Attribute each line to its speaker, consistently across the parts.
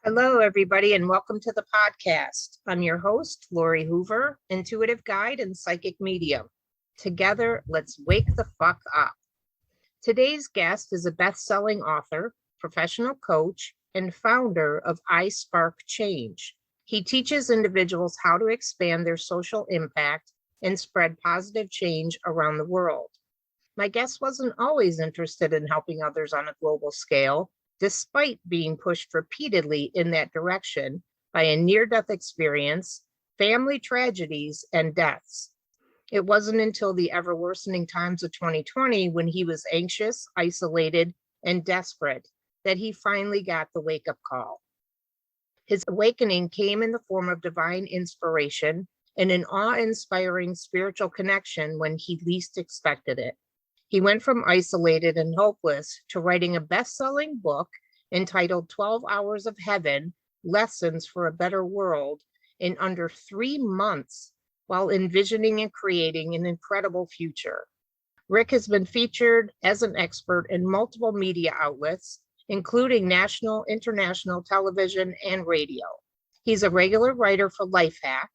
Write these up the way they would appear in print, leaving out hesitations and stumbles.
Speaker 1: Hello, everybody, and welcome to the podcast. I'm your host, Lori Hoover, intuitive guide and psychic medium. Together, let's wake the fuck up. Today's guest is a best-selling author, professional coach, and founder of I Spark Change. He teaches individuals how to expand their social impact and spread positive change around the world. My guest wasn't always interested in helping others on a global scale, despite being pushed repeatedly in that direction by a near-death experience, family tragedies, and deaths. It wasn't until the ever-worsening times of 2020, when he was anxious, isolated, and desperate, that he finally got the wake-up call. His awakening came in the form of divine inspiration and an awe-inspiring spiritual connection when he least expected it. He went from isolated and hopeless to writing a best-selling book entitled 12 Hours of Heaven, Lessons for a Better World in under 3 months, while envisioning and creating an incredible future. Rick has been featured as an expert in multiple media outlets, including national, international television, and radio. He's a regular writer for Lifehack,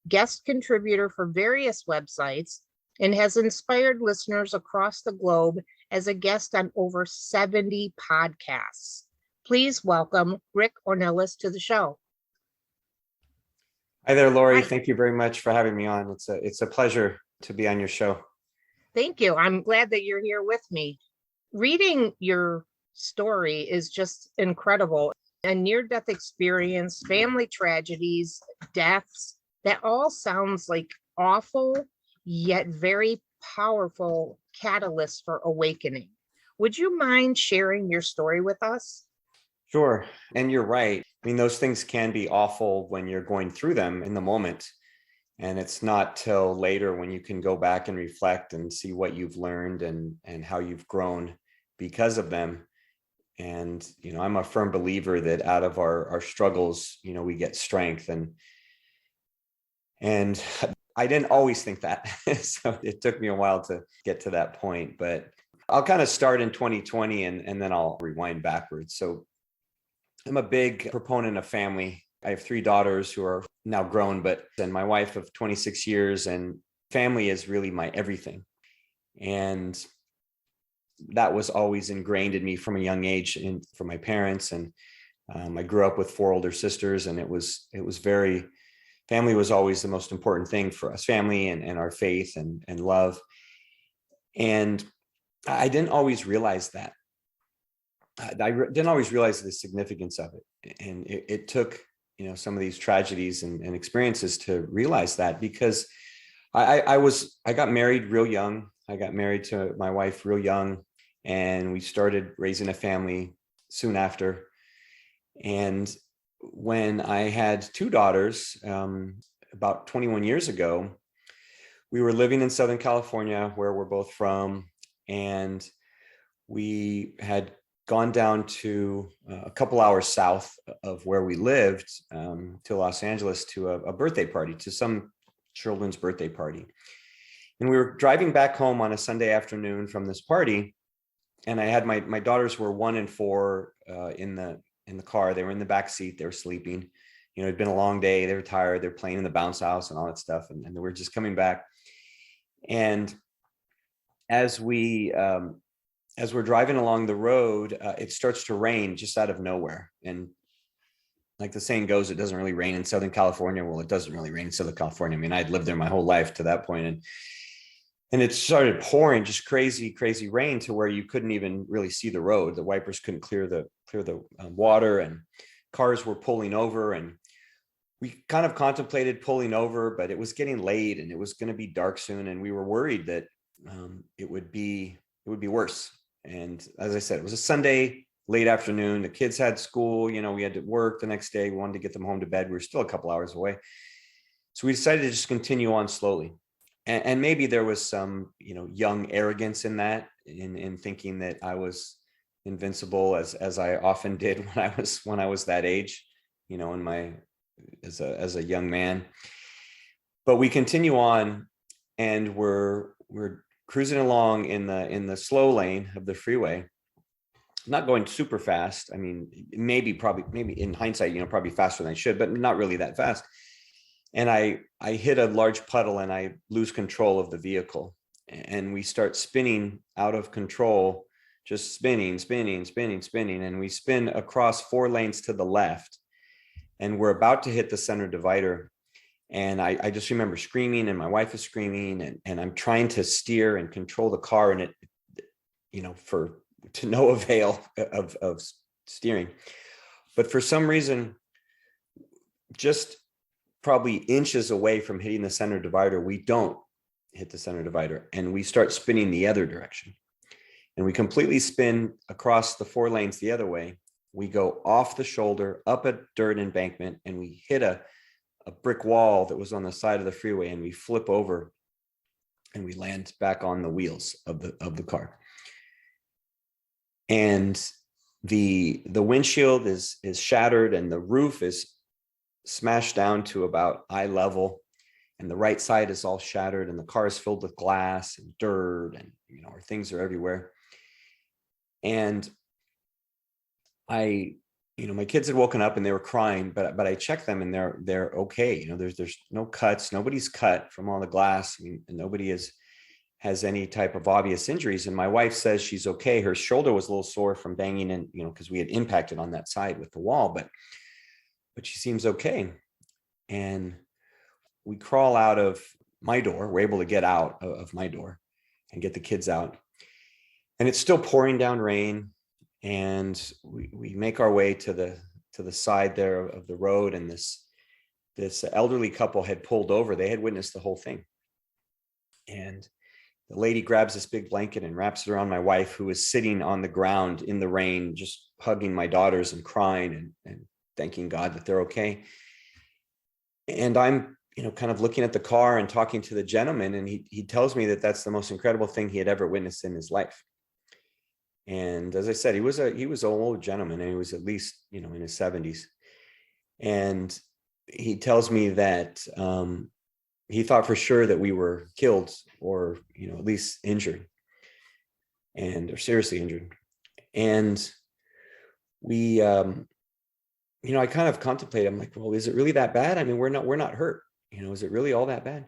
Speaker 1: guest contributor for various websites, and has inspired listeners across the globe as a guest on over 70 podcasts. Please welcome Rick Ornelas to the show.
Speaker 2: Hi there, Lori.
Speaker 1: Hi.
Speaker 2: Thank you very much for having me on. It's a pleasure to be on your show.
Speaker 1: Thank you. I'm glad that you're here with me. Reading your story is just incredible. A near-death experience, family tragedies, deaths, that all sounds like awful, yet very powerful catalyst for awakening. Would you mind sharing your story with us?
Speaker 2: Sure. And you're right. I mean, those things can be awful when you're going through them in the moment. And it's not till later when you can go back and reflect and see what you've learned and how you've grown because of them. And, I'm a firm believer that out of our struggles, we get strength. And I didn't always think that. So it took me a while to get to that point, but I'll kind of start in 2020 and then I'll rewind backwards. So I'm a big proponent of family. I have 3 daughters who are now grown, and my wife of 26 years, and family is really my everything. And that was always ingrained in me from a young age from my parents. And I grew up with 4 older sisters, and it was very, family was always the most important thing for us, family and our faith and love. And I didn't always realize that. Didn't always realize the significance of it. And it took, some of these tragedies and experiences to realize that, because I got married real young. I got married to my wife real young, and we started raising a family soon after. And when I had 2 daughters, about 21 years ago, we were living in Southern California, where we're both from. And we had gone down to a couple hours south of where we lived, to Los Angeles, to a birthday party, to some children's birthday party. And we were driving back home on a Sunday afternoon from this party. And I had my daughters were 1 and 4 in the car. They were in the back seat. They were sleeping. It'd been a long day. They were tired. They're playing in the bounce house and all that stuff. And they were just coming back. And as we're driving along the road, it starts to rain just out of nowhere. And like the saying goes, it doesn't really rain in Southern California. Well, it doesn't really rain in Southern California. I mean, I'd lived there my whole life to that point. And it started pouring just crazy, crazy rain to where you couldn't even really see the road. The wipers couldn't clear the water, and cars were pulling over. And we kind of contemplated pulling over, but it was getting late and it was going to be dark soon. And we were worried that it would be worse. And as I said, it was a Sunday, late afternoon. The kids had school, we had to work the next day. We wanted to get them home to bed. We were still a couple hours away. So we decided to just continue on slowly. And maybe there was some, young arrogance in that, in thinking that I was invincible, as I often did when I was that age, as a young man. But we continue on, and we're cruising along in the slow lane of the freeway. not going super fast. I mean, maybe in hindsight, probably faster than I should, but not really that fast. And I hit a large puddle and I lose control of the vehicle, and we start spinning out of control, just spinning. And we spin across 4 lanes to the left, and we're about to hit the center divider. And I just remember screaming, and my wife is screaming, and I'm trying to steer and control the car, and to no avail of steering. But for some reason, just probably inches away from hitting the center divider, we don't hit the center divider, and we start spinning the other direction. And we completely spin across the 4 lanes the other way. We go off the shoulder, up a dirt embankment, and we hit a brick wall that was on the side of the freeway, and we flip over and we land back on the wheels of the car. And the windshield is shattered, and the roof is smashed down to about eye level, and the right side is all shattered, and the car is filled with glass and dirt, and our things are everywhere. And my kids had woken up and they were crying, but I checked them and they're okay. There's no cuts, nobody's cut from all the glass, and nobody has any type of obvious injuries. And my wife says she's okay. Her shoulder was a little sore from banging in, because we had impacted on that side with the wall, but she seems okay. And we crawl out of my door. We're able to get out of my door and get the kids out. And it's still pouring down rain. And we make our way to the side there of the road. And this elderly couple had pulled over. They had witnessed the whole thing. And the lady grabs this big blanket and wraps it around my wife, who is sitting on the ground in the rain, just hugging my daughters and crying and thanking God that they're okay. And I'm, kind of looking at the car and talking to the gentleman, and he tells me that that's the most incredible thing he had ever witnessed in his life. And as I said, he was an old gentleman, and he was at least, in his 70s. And he tells me that he thought for sure that we were killed, or, at least injured, or seriously injured. And we, I kind of contemplated, I'm like, well, is it really that bad? I mean, we're not hurt, is it really all that bad?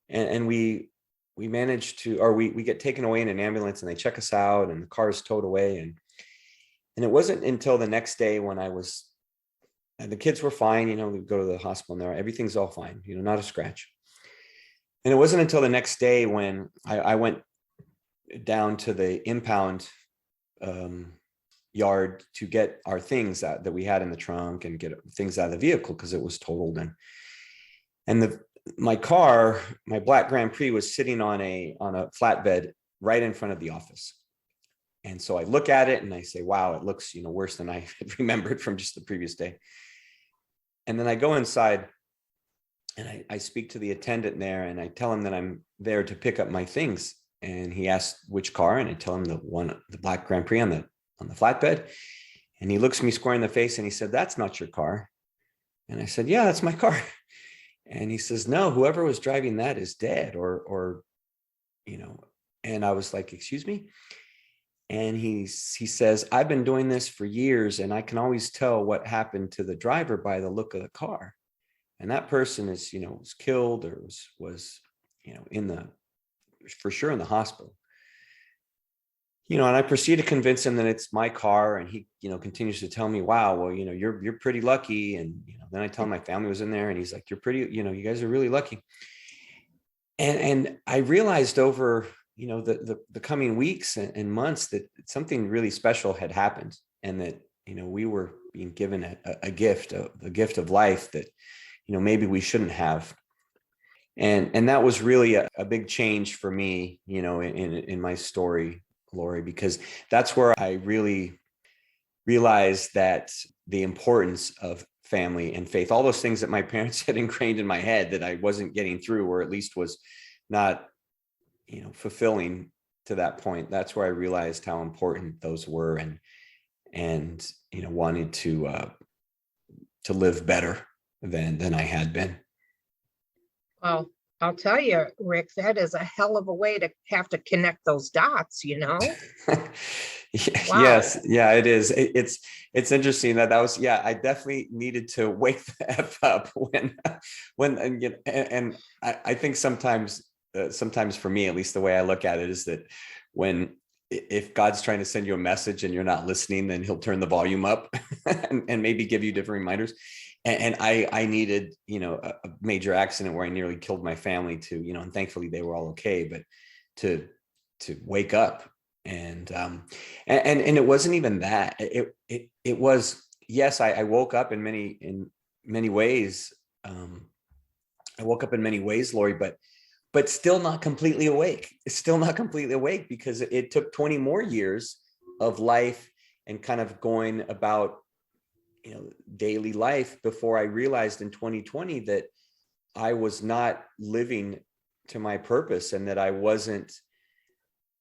Speaker 2: And we managed to, or we get taken away in an ambulance, and they check us out, and the car is towed away. And it wasn't until the next day when and the kids were fine, we go to the hospital and everything's all fine, not a scratch. And it wasn't until the next day when I went down to the impound yard to get our things out that we had in the trunk, and get things out of the vehicle because it was totaled. And my car, my black Grand Prix, was sitting on a flatbed right in front of the office. And so I look at it and I say, wow, it looks, worse than I had remembered from just the previous day. And then I go inside and I speak to the attendant there, and I tell him that I'm there to pick up my things. And he asked which car, and I tell him the black Grand Prix on the flatbed. And he looks me square in the face and he said, "That's not your car." And I said, "Yeah, that's my car." And he says, "No, whoever was driving that is dead, or and I was like, "Excuse me?" And he says, "I've been doing this for years, and I can always tell what happened to the driver by the look of the car. And that person is, was killed, or was for sure in the hospital." And I proceed to convince him that it's my car, and he, continues to tell me, "Wow, well, you're pretty lucky." And, then I tell him my family was in there, and he's like, "You're pretty, you guys are really lucky." And I realized over, the coming weeks and months that something really special had happened, and that, we were being given a gift, the gift of life that, maybe we shouldn't have. And that was really a big change for me, in my story, Lori, because that's where I really realized that the importance of family and faith, all those things that my parents had ingrained in my head that I wasn't getting through, or at least was not, fulfilling to that point. That's where I realized how important those were, and wanted to live better than I had been.
Speaker 1: Wow. I'll tell you, Rick, that is a hell of a way to have to connect those dots, you know? Wow.
Speaker 2: Yes, yeah, it is. It's interesting that was, yeah, I definitely needed to wake the F up when and, you know, and I think sometimes for me, at least the way I look at it is that when if God's trying to send you a message and you're not listening, then he'll turn the volume up and maybe give you different reminders. And I needed, a major accident where I nearly killed my family and thankfully they were all okay, but to wake up and it wasn't even that. It was, yes, I woke up in many ways. I woke up in many ways, Lori, but still not completely awake. It's still not completely awake because it took 20 more years of life and kind of going about, daily life before I realized in 2020 that I was not living to my purpose and that I wasn't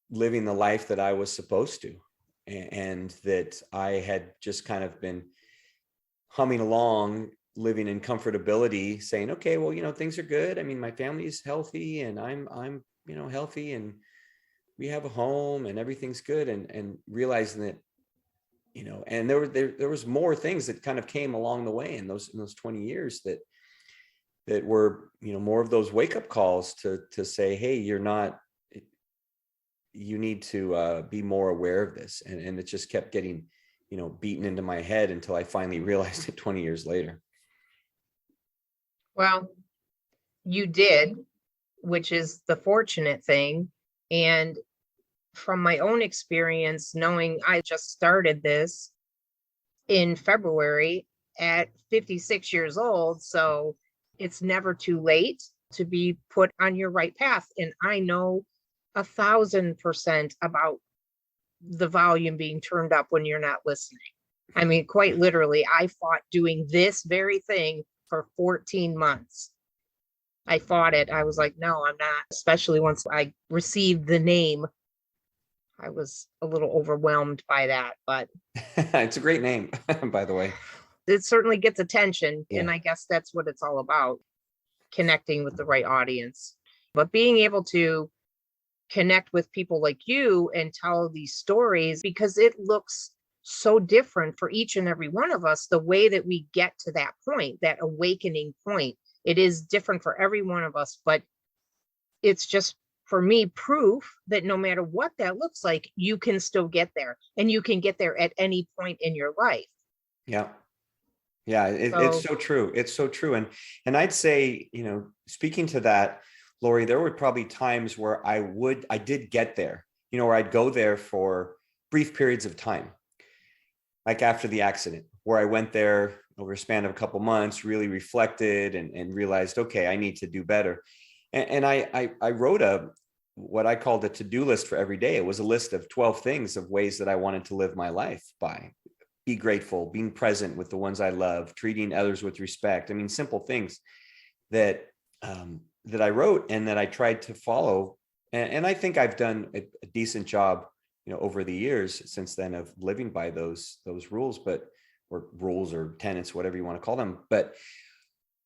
Speaker 2: living the life that I was supposed to. And that I had just kind of been humming along, living in comfortability, saying, okay, well, things are good. I mean, my family's healthy and I'm healthy and we have a home and everything's good. And realizing that, and there was more things that kind of came along the way in those 20 years that were, more of those wake up calls to say, hey, you need to be more aware of this. And it just kept getting, beaten into my head until I finally realized it 20 years later.
Speaker 1: Well, you did, which is the fortunate thing. And from my own experience, knowing I just started this in February at 56 years old, so it's never too late to be put on your right path. And I know 1,000% about the volume being turned up when you're not listening. I mean, quite literally, I fought doing this very thing for 14 months. I fought it. I was like, no, I'm not. Especially once I received the name, I was a little overwhelmed by that, but
Speaker 2: It's a great name, by the way.
Speaker 1: it certainly gets attention.
Speaker 2: Yeah.
Speaker 1: And I guess that's what it's all about, connecting with the right audience. But being able to connect with people like you and tell these stories, because it looks so different for each and every one of us, the way that we get to that point, that awakening point. It is different for every one of us, but it's just, for me, proof that no matter what that looks like, you can still get there, and you can get there at any point in your life.
Speaker 2: Yeah. Yeah. It's so true. It's so true. And I'd say, speaking to that, Lori, there were probably times where I did get there, where I'd go there for brief periods of time, like after the accident, where I went there over a span of a couple months, really reflected and realized, okay, I need to do better. And I wrote what I called a to-do list for every day. It was a list of 12 things of ways that I wanted to live my life by. Be grateful, being present with the ones I love, treating others with respect. I mean, simple things that I wrote and that I tried to follow. And I think I've done a decent job, over the years since then of living by those rules, or rules or tenets, whatever you want to call them.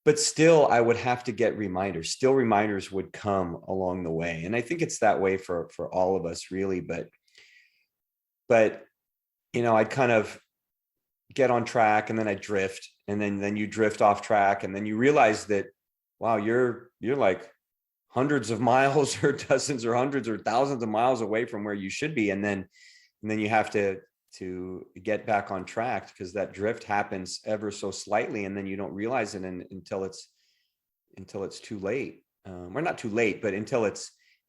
Speaker 2: But still, I would have to get reminders. Still, reminders would come along the way. And I think it's that way for all of us, really. But I'd kind of get on track and then I drift, and then you drift off track, and then you realize that, wow, you're like hundreds of miles or dozens or hundreds or thousands of miles away from where you should be. And then you have to get back on track, because that drift happens ever so slightly, and then you don't realize it until it's too late, or not too late, but until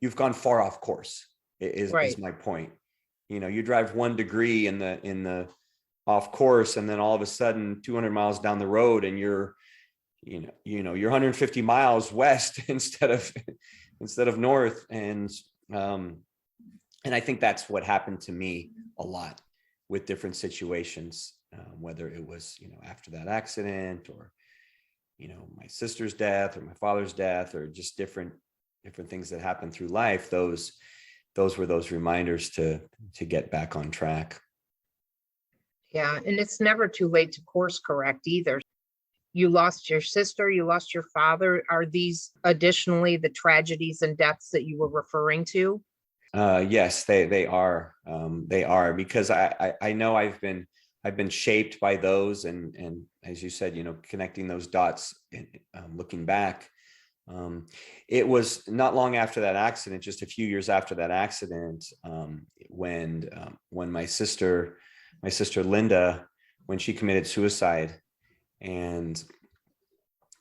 Speaker 2: you've gone far off course is my point. You drive 1 degree in the off course, and then all of a sudden 200 miles down the road and you're 150 miles west instead of north. And I think that's what happened to me a lot with different situations, whether it was, after that accident, or, my sister's death, or my father's death, or just different things that happened through life. Those were those reminders to get back on track.
Speaker 1: Yeah. And it's never too late to course correct either. you lost your sister, you lost your father. Are these additionally the tragedies and deaths that you were referring to?
Speaker 2: Yes, they are. They are, because I know I've been shaped by those, and as you said, connecting those dots, looking back. It was not long after that accident, just a few years after that accident, when my sister Linda, when she committed suicide, and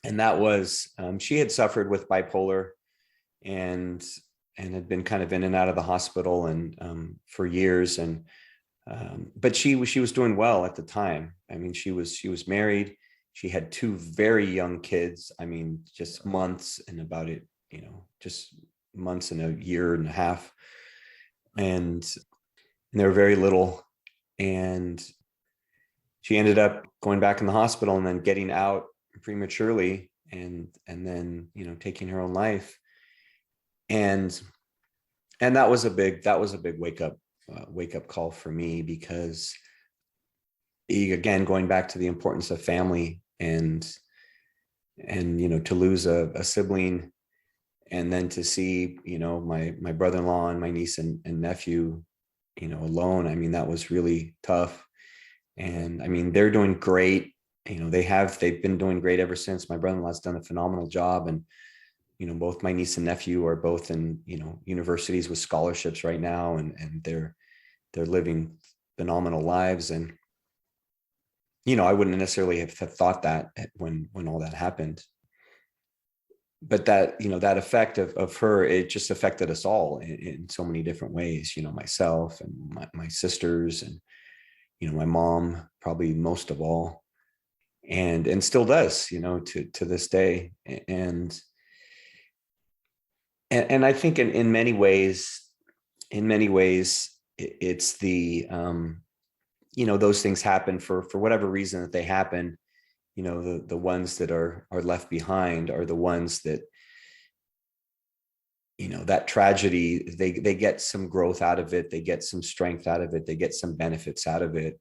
Speaker 2: that was, she had suffered with bipolar, and had been kind of in and out of the hospital, and for years, and but she was doing well at the time. I mean, she was married. She had two very young kids. I mean, just months and about it, just months and a year and a half, and they were very little. And she ended up going back in the hospital and then getting out prematurely, and then taking her own life. And that was a big wake up call for me, because again, going back to the importance of family, and to lose a sibling, and then to see my brother-in-law and my niece and nephew alone. I mean, that was really tough. And I mean, they're doing great. They've been doing great ever since. My brother-in-law's done a phenomenal job, and both my niece and nephew are both in universities with scholarships right now, and they're living phenomenal lives. And I wouldn't necessarily have thought that when all that happened, but that that effect of her, it just affected us all in so many different ways. Myself and my sisters, and my mom probably most of all, and still does, to this day. And I think in many ways, it's the those things happen for whatever reason that they happen. The ones that are left behind are the ones that that tragedy, they get some growth out of it, they get some strength out of it, they get some benefits out of it.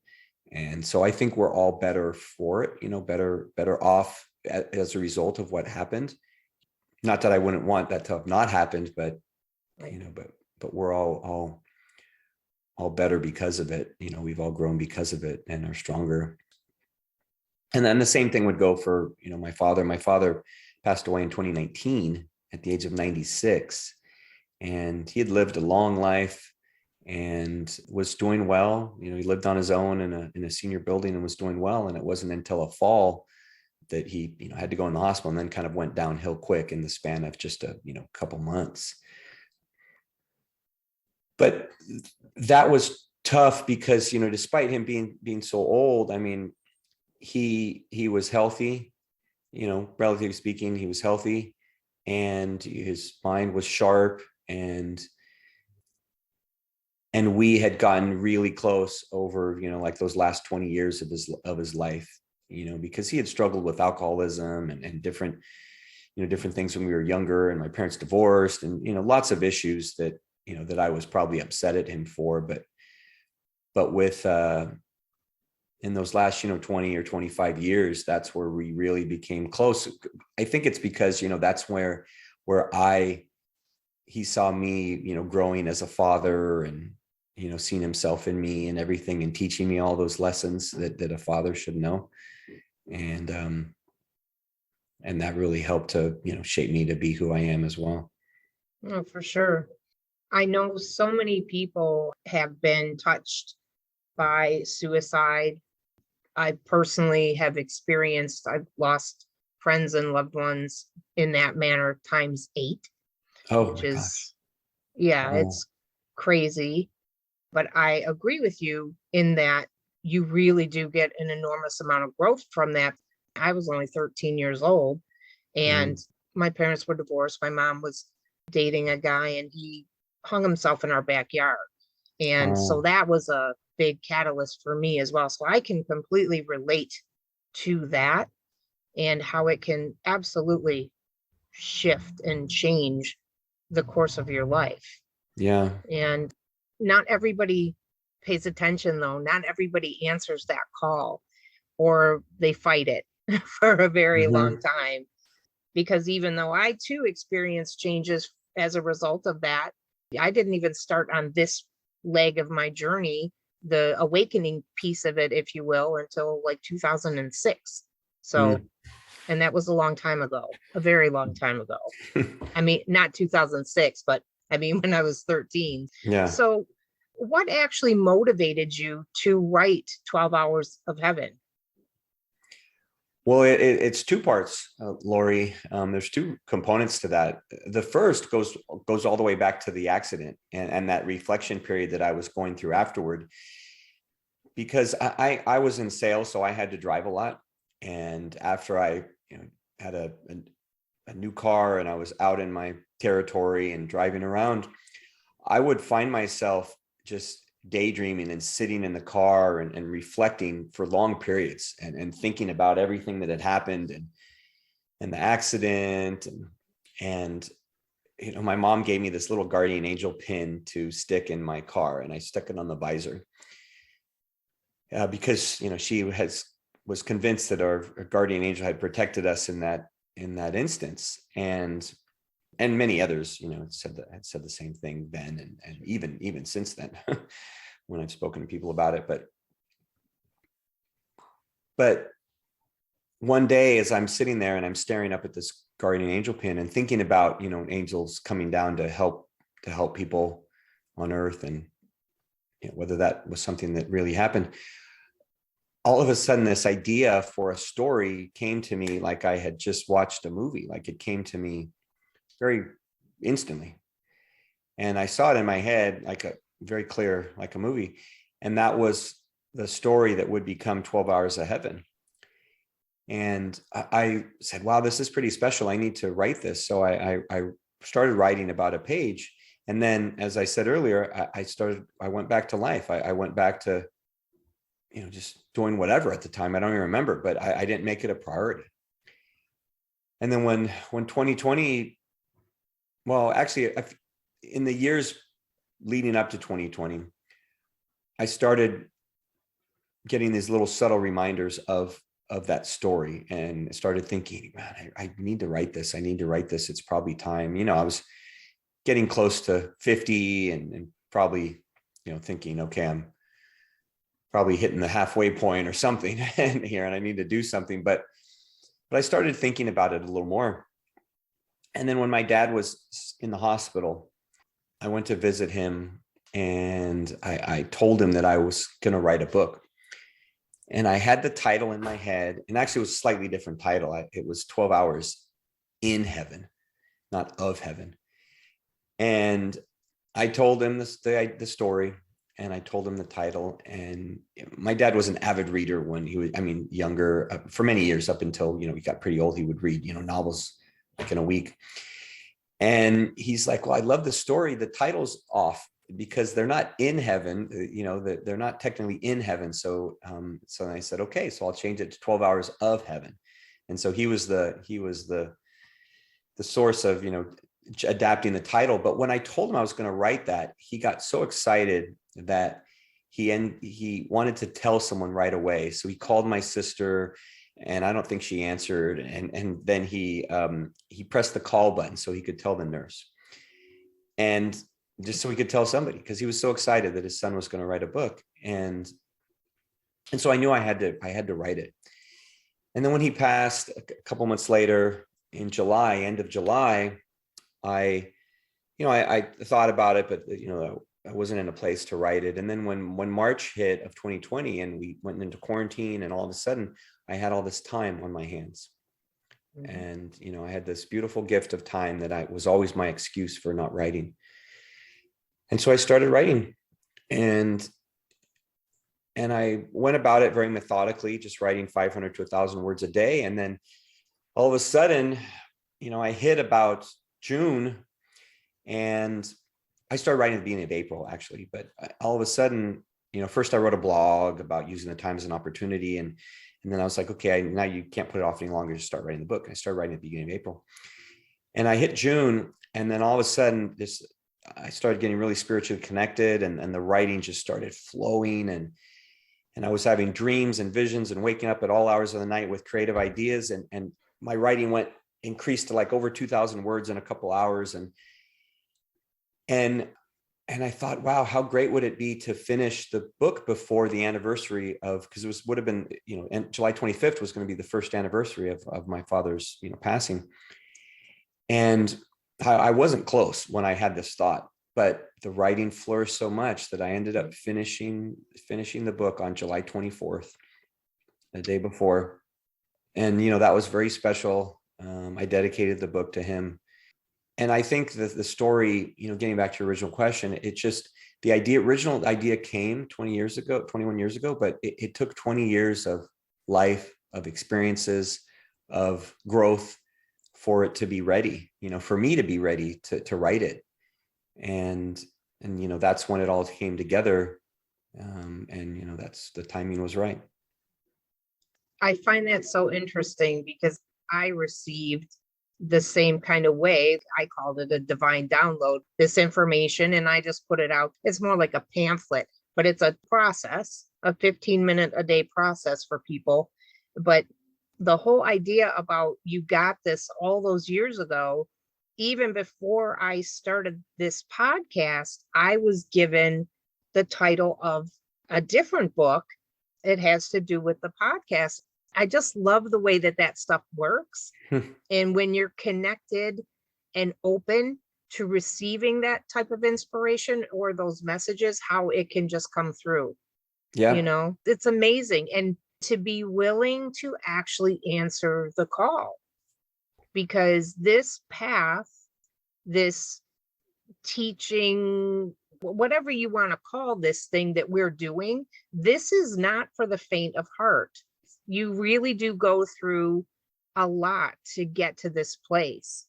Speaker 2: And so I think we're all better for it, better off as a result of what happened. Not that I wouldn't want that to have not happened, but but we're all better because of it. We've all grown because of it and are stronger. And then the same thing would go for my father. My father passed away in 2019 at the age of 96, and he had lived a long life and was doing well. He lived on his own in a senior building and was doing well. And it wasn't until a fall that he had to go in the hospital, and then kind of went downhill quick in the span of just a couple months. But that was tough because despite him being so old, I mean, he was healthy, relatively speaking. He was healthy, and his mind was sharp, and we had gotten really close over like those last 20 years of his life, because he had struggled with alcoholism and different different things when we were younger, and my parents divorced, and lots of issues that that I was probably upset at him for. But with in those last 20 or 25 years, that's where we really became close. I think it's because that's where he saw me growing as a father, and seeing himself in me and everything, and teaching me all those lessons that a father should know. And that really helped to shape me to be who I am as well.
Speaker 1: Oh, for sure. I know so many people have been touched by suicide. I personally have experienced, I've lost friends and loved ones in that manner ×8.
Speaker 2: Oh
Speaker 1: which
Speaker 2: my
Speaker 1: is,
Speaker 2: gosh.
Speaker 1: yeah,
Speaker 2: Oh,
Speaker 1: it's crazy. But I agree with you in that you really do get an enormous amount of growth from that. I was only 13 years old, and my parents were divorced. My mom was dating a guy, and he hung himself in our backyard. And so
Speaker 2: oh,
Speaker 1: that was a big catalyst for me as well. So I can completely relate to that, and how it can absolutely shift and change the course of your life.
Speaker 2: yeah.
Speaker 1: And not everybody pays attention, though. Not everybody answers that call, or they fight it. for a very long
Speaker 2: Mhm.
Speaker 1: time, because even though I too experienced changes as a result of that, I didn't even start on this leg of my journey, the awakening piece of it, if you will, until like 2006. So,
Speaker 2: Mm.
Speaker 1: and that was a long time ago, a very long time ago. I mean, not 2006, but I mean, when I was 13.
Speaker 2: Yeah.
Speaker 1: So, what actually motivated you to write 12 Hours of Heaven?
Speaker 2: Well, it's two parts, Lori. There's two components to that. The first goes all the way back to the accident and that reflection period that I was going through afterward, because I was in sales, so I had to drive a lot. And after I had a new car and I was out in my territory and driving around, I would find myself just daydreaming and sitting in the car and reflecting for long periods and thinking about everything that had happened and the accident and my mom gave me this little guardian angel pin to stick in my car, and I stuck it on the visor because she was convinced that our guardian angel had protected us in that instance, and many others, had said the same thing then, and even since then, when I've spoken to people about it. But one day, as I'm sitting there and I'm staring up at this guardian angel pin and thinking about, angels coming down to help people on earth, and whether that was something that really happened, all of a sudden this idea for a story came to me like I had just watched a movie. Like, it came to me very instantly. And I saw it in my head, like a very clear, like a movie. And that was the story that would become 12 Hours of Heaven. And I said, wow, this is pretty special. I need to write this. So I started writing about a page. And then, as I said earlier, I went back to life. I went back to, just doing whatever at the time. I don't even remember, but I didn't make it a priority. And then when 2020, well, actually, in the years leading up to 2020, I started getting these little subtle reminders of that story, and started thinking, man, I need to write this. I need to write this. It's probably time. I was getting close to 50 and probably, thinking, okay, I'm probably hitting the halfway point or something here, and I need to do something. But I started thinking about it a little more. And then when my dad was in the hospital, I went to visit him, and I told him that I was going to write a book. And I had the title in my head, and actually it was a slightly different title. It was 12 Hours in Heaven, not of heaven. And I told him the story, and I told him the title. And my dad was an avid reader when he was, younger, for many years, up until, he got pretty old. He would read, novels like in a week. And he's like, well, I love the story. The title's off because they're not in heaven, they're not technically in heaven. So I said, okay, so I'll change it to 12 Hours of Heaven. And so he was the source of, adapting the title. But when I told him I was going to write that, he got so excited that he wanted to tell someone right away. So he called my sister, and I don't think she answered. And then he pressed the call button so he could tell the nurse, and just so he could tell somebody, because he was so excited that his son was going to write a book. And so I knew I had to write it. And then when he passed a couple months later in July, end of July, I thought about it, but I wasn't in a place to write it. And then when March hit of 2020 and we went into quarantine, and all of a sudden I had all this time on my hands. Mm-hmm. And, I had this beautiful gift of time that was always my excuse for not writing. And so I started writing, and I went about it very methodically, just writing 500 to 1,000 words a day. And then all of a sudden, I hit about June, and I started writing at the beginning of April, actually. But all of a sudden, first I wrote a blog about using the time as an opportunity. And then I was like, okay, now you can't put it off any longer. Just start writing the book. And I started writing at the beginning of April. And I hit June, and then all of a sudden, I started getting really spiritually connected, and the writing just started flowing. And I was having dreams and visions and waking up at all hours of the night with creative ideas. And my writing increased to like over 2,000 words in a couple hours. And I thought, wow, how great would it be to finish the book before the anniversary because would have been, and July 25th was going to be the first anniversary of my father's, passing. And I wasn't close when I had this thought, but the writing flourished so much that I ended up finishing the book on July 24th, the day before. And, that was very special. I dedicated the book to him. And I think that the story, getting back to your original question, it's just original idea came 21 years ago, but it took 20 years of life, of experiences, of growth for it to be ready, for me to be ready to write it. And that's when it all came together. And that's the timing was right.
Speaker 1: I find that so interesting because I received the same kind of way. I called it a divine download, this information, and I just put it out. It's more like a pamphlet, but it's a process, a 15-minute a day process for people. But the whole idea about you got this all those years ago, even before I started this podcast, I was given the title of a different book. It has to do with the podcast. I just love the way that stuff works. And when you're connected and open to receiving that type of inspiration or those messages, how it can just come through.
Speaker 2: Yeah.
Speaker 1: It's amazing. And to be willing to actually answer the call, because this path, this teaching, whatever you want to call this thing that we're doing, this is not for the faint of heart. You really do go through a lot to get to this place.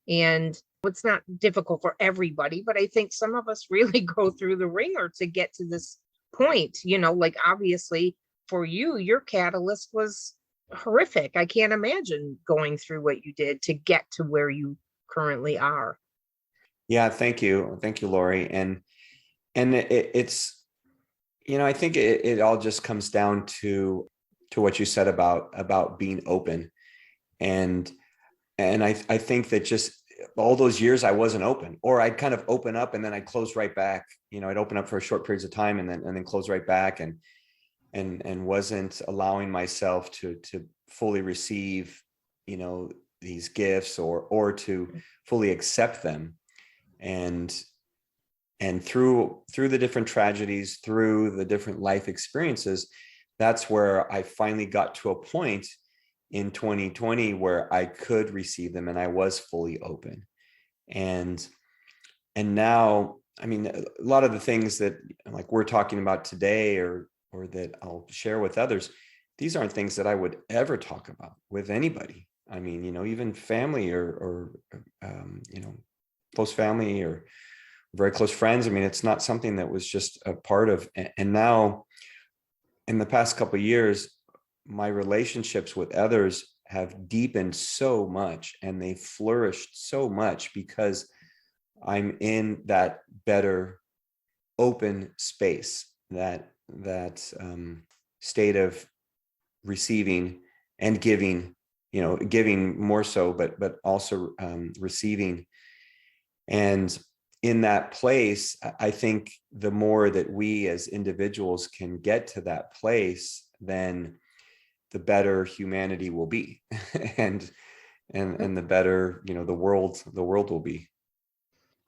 Speaker 1: And it's not difficult for everybody, but I think some of us really go through the ringer to get to this point. Like obviously for you, your catalyst was horrific. I can't imagine going through what you did to get to where you currently are.
Speaker 2: Yeah, thank you. Thank you, Lori. And it's, I think it all just comes down to what you said about being open. And I think that just all those years I wasn't open, or I'd kind of open up and then I'd close right back. I'd open up for short periods of time and then close right back and wasn't allowing myself to fully receive, these gifts or to fully accept them. And through the different tragedies, through the different life experiences, that's where I finally got to a point in 2020 where I could receive them and I was fully open. And now, I mean, a lot of the things that like we're talking about today or that I'll share with others, these aren't things that I would ever talk about with anybody. I mean, even family or close family or very close friends. I mean, it's not something that was just a part of. And now in the past couple of years, my relationships with others have deepened so much and they flourished so much because I'm in that better open space, that state of receiving and giving, giving more so, but also receiving. And in that place, I think the more that we as individuals can get to that place, then the better humanity will be, and the better, the world will be.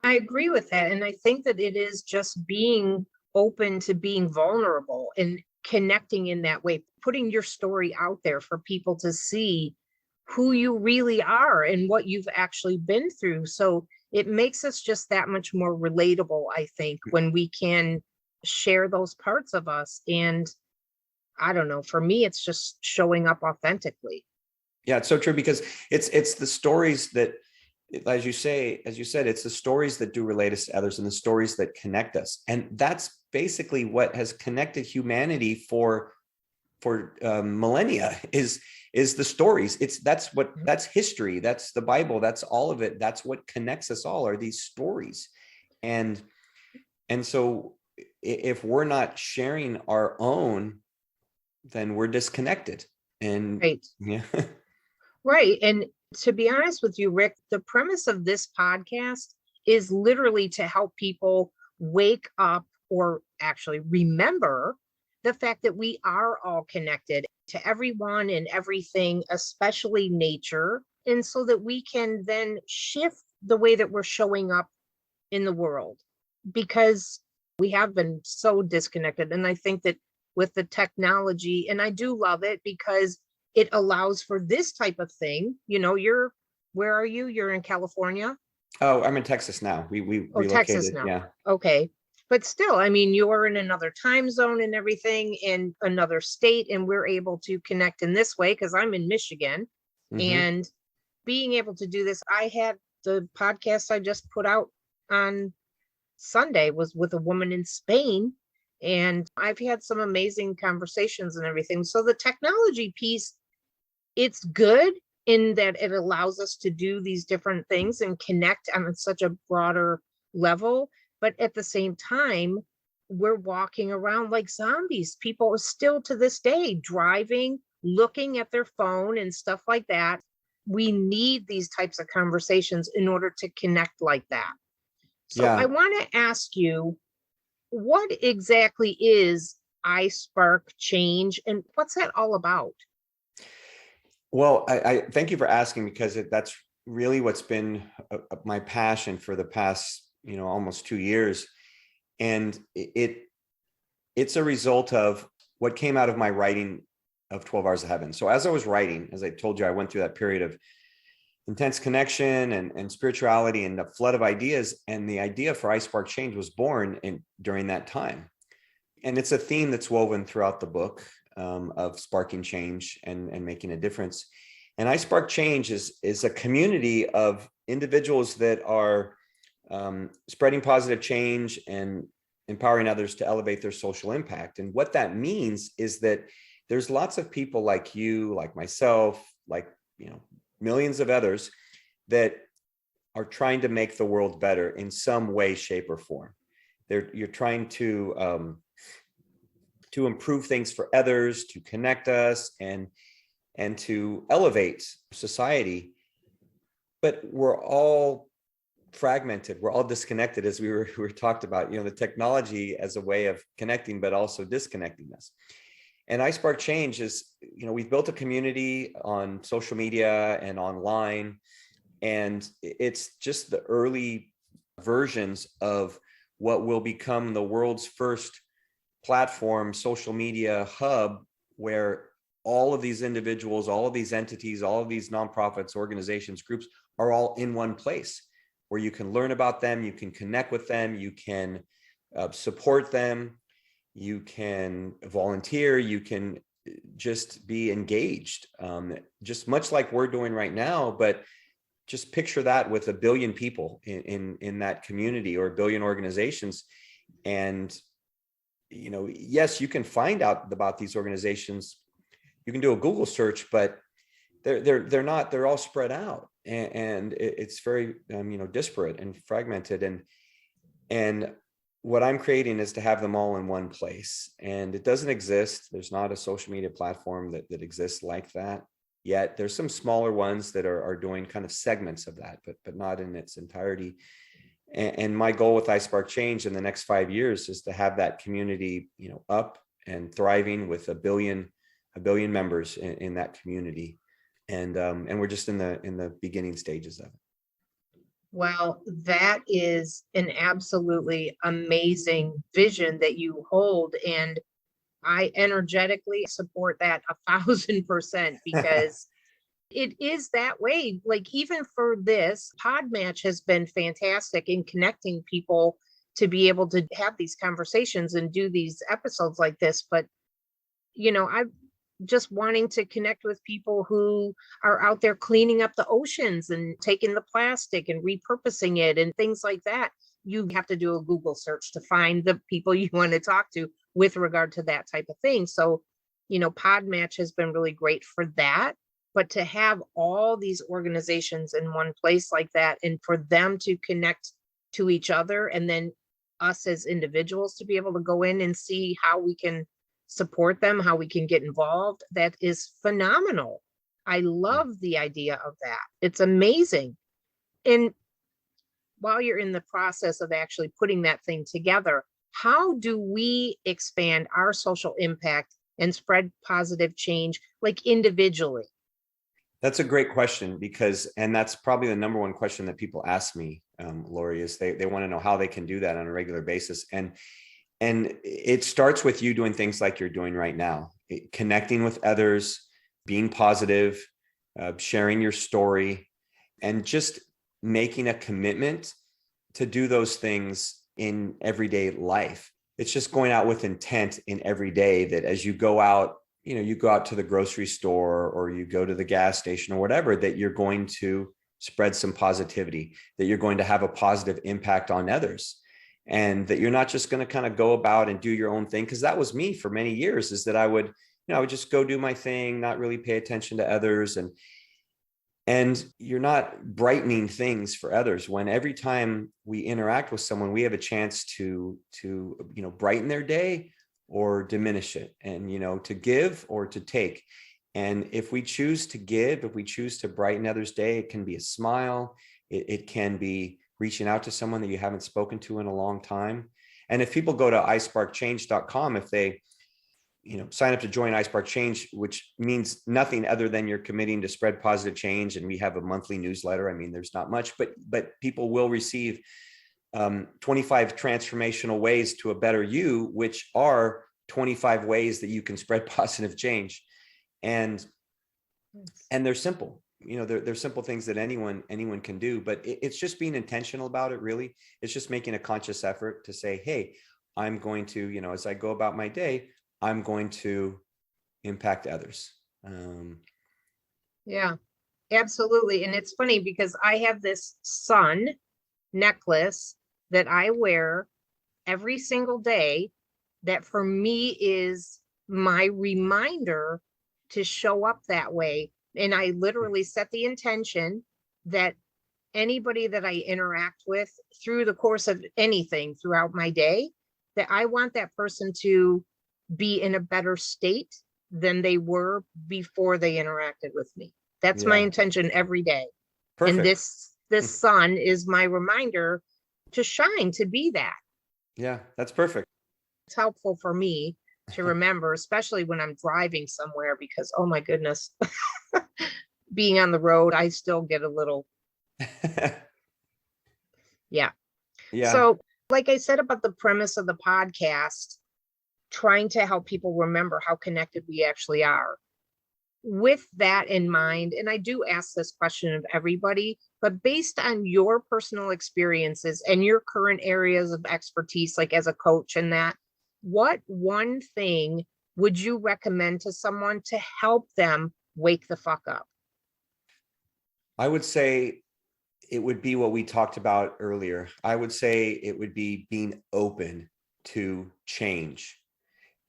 Speaker 1: I agree with that. And I think that it is just being open to being vulnerable and connecting in that way, putting your story out there for people to see who you really are and what you've actually been through. So it makes us just that much more relatable, I think, when we can share those parts of us. And I don't know, for me, it's just showing up authentically.
Speaker 2: Yeah, it's so true, because it's the stories that, as you said, it's the stories that do relate us to others and the stories that connect us. And that's basically what has connected humanity for millennia is the stories. That's history. That's the Bible. That's all of it. That's what connects us all, are these stories. And so if we're not sharing our own then we're disconnected. And
Speaker 1: Right.
Speaker 2: yeah.
Speaker 1: Right. And to be honest with you, Rick, the premise of this podcast is literally to help people wake up or actually remember the fact that we are all connected to everyone and everything, especially nature. And so that we can then shift the way that we're showing up in the world, because we have been so disconnected. And I think that with the technology, and I do love it because it allows for this type of thing. Where are you? You're in California?
Speaker 2: Oh, I'm in Texas now. We
Speaker 1: Oh, Texas
Speaker 2: relocated.
Speaker 1: now.
Speaker 2: Yeah.
Speaker 1: Okay. But still, I mean, you're in another time zone and everything in another state, and we're able to connect in this way because I'm in Michigan.
Speaker 2: Hmm.
Speaker 1: And being able to do this, I had the podcast I just put out on Sunday was with a woman in Spain. And I've had some amazing conversations and everything. So the technology piece, it's good in that it allows us to do these different things and connect on such a broader level. But at the same time, we're walking around like zombies. People are still to this day driving, looking at their phone and stuff like that. We need these types of conversations in order to connect like that. So I
Speaker 2: Yeah.
Speaker 1: want to ask you, what exactly is iSpark Change and what's that all about?
Speaker 2: Well, I thank you for asking, because that's really what's been my passion for the past, almost 2 years. And it's a result of what came out of my writing of 12 Hours of Heaven. So as I was writing, as I told you, I went through that period of intense connection and spirituality and the flood of ideas. And the idea for iSpark Change was born during that time. And it's a theme that's woven throughout the book, of sparking change and making a difference. And iSpark Change is a community of individuals that are spreading positive change and empowering others to elevate their social impact. And what that means is that there's lots of people like you, like myself, like, millions of others that are trying to make the world better in some way, shape, or form. You're trying to improve things for others, to connect us, and to elevate society. But we're all fragmented. We're all disconnected, as we were talked about. The technology as a way of connecting, but also disconnecting us. And iSpark Change is, we've built a community on social media and online, and it's just the early versions of what will become the world's first platform, social media hub, where all of these individuals, all of these entities, all of these nonprofits, organizations, groups are all in one place, where you can learn about them, you can connect with them, you can support them, you can volunteer, you can just be engaged, just much like we're doing right now. But just picture that with 1 billion people in that community, or 1 billion organizations. And yes, you can find out about these organizations. You can do a Google search, but they're all spread out, and it's very disparate and fragmented. And what I'm creating is to have them all in one place. And it doesn't exist. There's not a social media platform that exists like that yet. There's some smaller ones that are doing kind of segments of that, but not in its entirety. And my goal with iSpark Change in the next 5 years is to have that community, up and thriving with 1 billion members in that community. And we're just in the beginning stages of it.
Speaker 1: Well, that is an absolutely amazing vision that you hold. And I energetically support that 1,000% because it is that way. Like, even for this, Podmatch has been fantastic in connecting people to be able to have these conversations and do these episodes like this. But, I just wanting to connect with people who are out there cleaning up the oceans and taking the plastic and repurposing it and things like that. You have to do a Google search to find the people you want to talk to with regard to that type of thing. So, Podmatch has been really great for that. But to have all these organizations in one place like that, and for them to connect to each other, and then us as individuals to be able to go in and see how we can support them, how we can get involved, that is phenomenal. I love the idea of that. It's amazing. And while you're in the process of actually putting that thing together, how do we expand our social impact and spread positive change, like individually?
Speaker 2: That's a great question and that's probably the number one question that people ask me, Lori, is they want to know how they can do that on a regular basis. And it starts with you doing things like you're doing right now, connecting with others, being positive, sharing your story, and just making a commitment to do those things in everyday life. It's just going out with intent in every day, that as you go out, you go out to the grocery store or you go to the gas station or whatever, that you're going to spread some positivity, that you're going to have a positive impact on others, and that you're not just going to kind of go about and do your own thing. Because that was me for many years, is that I would just go do my thing, not really pay attention to others. And you're not brightening things for others, when every time we interact with someone, we have a chance to brighten their day or diminish it, and to give or to take. And if we choose to give, if we choose to brighten others' day, it can be a smile, it can be reaching out to someone that you haven't spoken to in a long time. And if people go to isparkchange.com, if they sign up to join iSpark Change, which means nothing other than you're committing to spread positive change. And we have a monthly newsletter. I mean, there's not much, but people will receive 25 transformational ways to a better you, which are 25 ways that you can spread positive change. And they're simple. They're simple things that anyone can do, but it's just being intentional about it. Really, it's just making a conscious effort to say, hey, I'm going to, as I go about my day, I'm going to impact others.
Speaker 1: Yeah, absolutely. And it's funny because I have this sun necklace that I wear every single day, that for me is my reminder to show up that way. And I literally set the intention that anybody that I interact with through the course of anything throughout my day, that I want that person to be in a better state than they were before they interacted with me. That's my intention every day.
Speaker 2: Perfect.
Speaker 1: And this sun is my reminder to shine, to be that.
Speaker 2: Yeah, that's perfect.
Speaker 1: It's helpful for me to remember, especially when I'm driving somewhere, because, oh my goodness, being on the road, I still get a little. Yeah. So, like I said about the premise of the podcast, trying to help people remember how connected we actually are. With that in mind, and I do ask this question of everybody, but based on your personal experiences and your current areas of expertise, like as a coach and that, what one thing would you recommend to someone to help them wake the fuck up?
Speaker 2: I would say it would be what we talked about earlier. I would say it would be being open to change,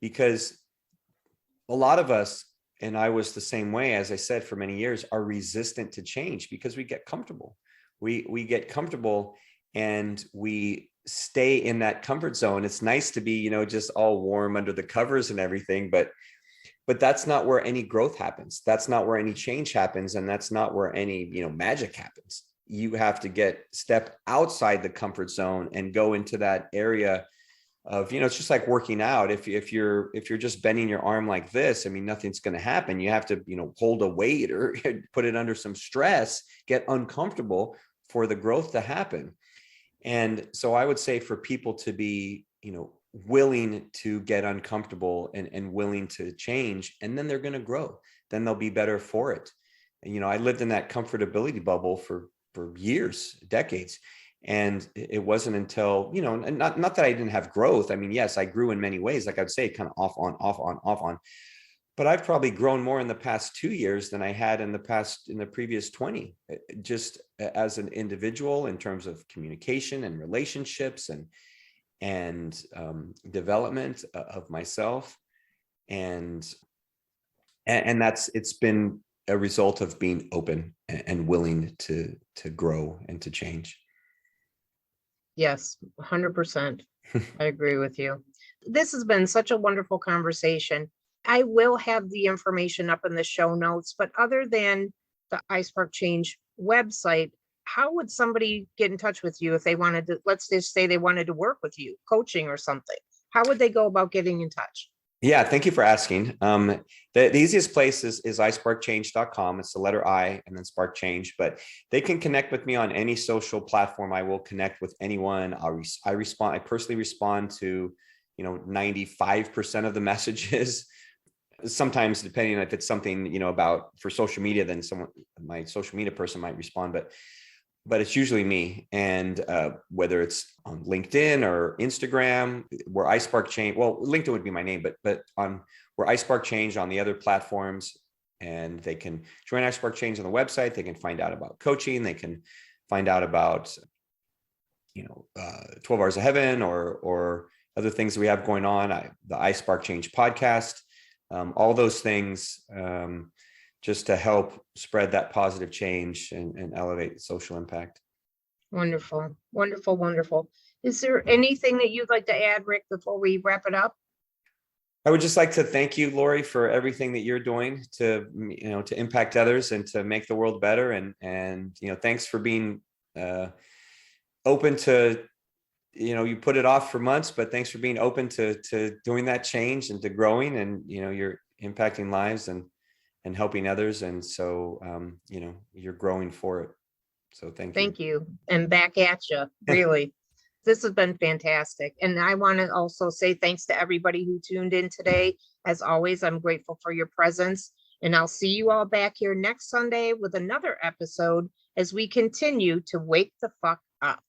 Speaker 2: because a lot of us, and I was the same way, as I said, for many years, are resistant to change because we get comfortable. We get comfortable and we stay in that comfort zone. It's nice to be, just all warm under the covers and everything, but that's not where any growth happens. That's not where any change happens. And that's not where any, magic happens. You have to step outside the comfort zone and go into that area of, it's just like working out. If you're just bending your arm like this, I mean, nothing's going to happen. You have to, hold a weight or put it under some stress, get uncomfortable for the growth to happen. And so I would say for people to be, willing to get uncomfortable and willing to change, and then they're going to grow, then they'll be better for it. And, I lived in that comfortability bubble for years, decades. And it wasn't until, and not that I didn't have growth. I mean, yes, I grew in many ways, like I'd say, kind of off on, but I've probably grown more in the past 2 years than I had in the previous 20, just as an individual, in terms of communication and relationships and development of myself. And it's been a result of being open and willing to grow and to change.
Speaker 1: Yes, 100%. I agree with you. This has been such a wonderful conversation. I will have the information up in the show notes, but other than the iSpark Change website, how would somebody get in touch with you if they wanted to, let's just say they wanted to work with you, coaching or something? How would they go about getting in touch?
Speaker 2: Yeah, thank you for asking. The easiest place is isparkchange.com. It's the letter I and then spark change, but they can connect with me on any social platform. I will connect with anyone. I personally respond to, 95% of the messages. Sometimes depending on if it's something, about for social media, then my social media person might respond, but it's usually me. And whether it's on LinkedIn or Instagram, where iSpark Change, well, LinkedIn would be my name, but on where iSpark Change on the other platforms, and they can join iSpark Change on the website. They can find out about coaching. They can find out about, 12 Hours of Heaven or other things we have going on. The iSpark Change podcast, all those things. Just to help spread that positive change and elevate social impact.
Speaker 1: Wonderful, wonderful, wonderful. Is there anything that you'd like to add, Rick, before we wrap it up?
Speaker 2: I would just like to thank you, Lori, for everything that you're doing to, to impact others and to make the world better. And thanks for being open to, you put it off for months, but thanks for being open to doing that change and to growing, and, you're impacting lives and helping others. And so, you're growing for it. So thank you.
Speaker 1: Thank you. And back at you, really. This has been fantastic. And I want to also say thanks to everybody who tuned in today. As always, I'm grateful for your presence. And I'll see you all back here next Sunday with another episode as we continue to wake the fuck up.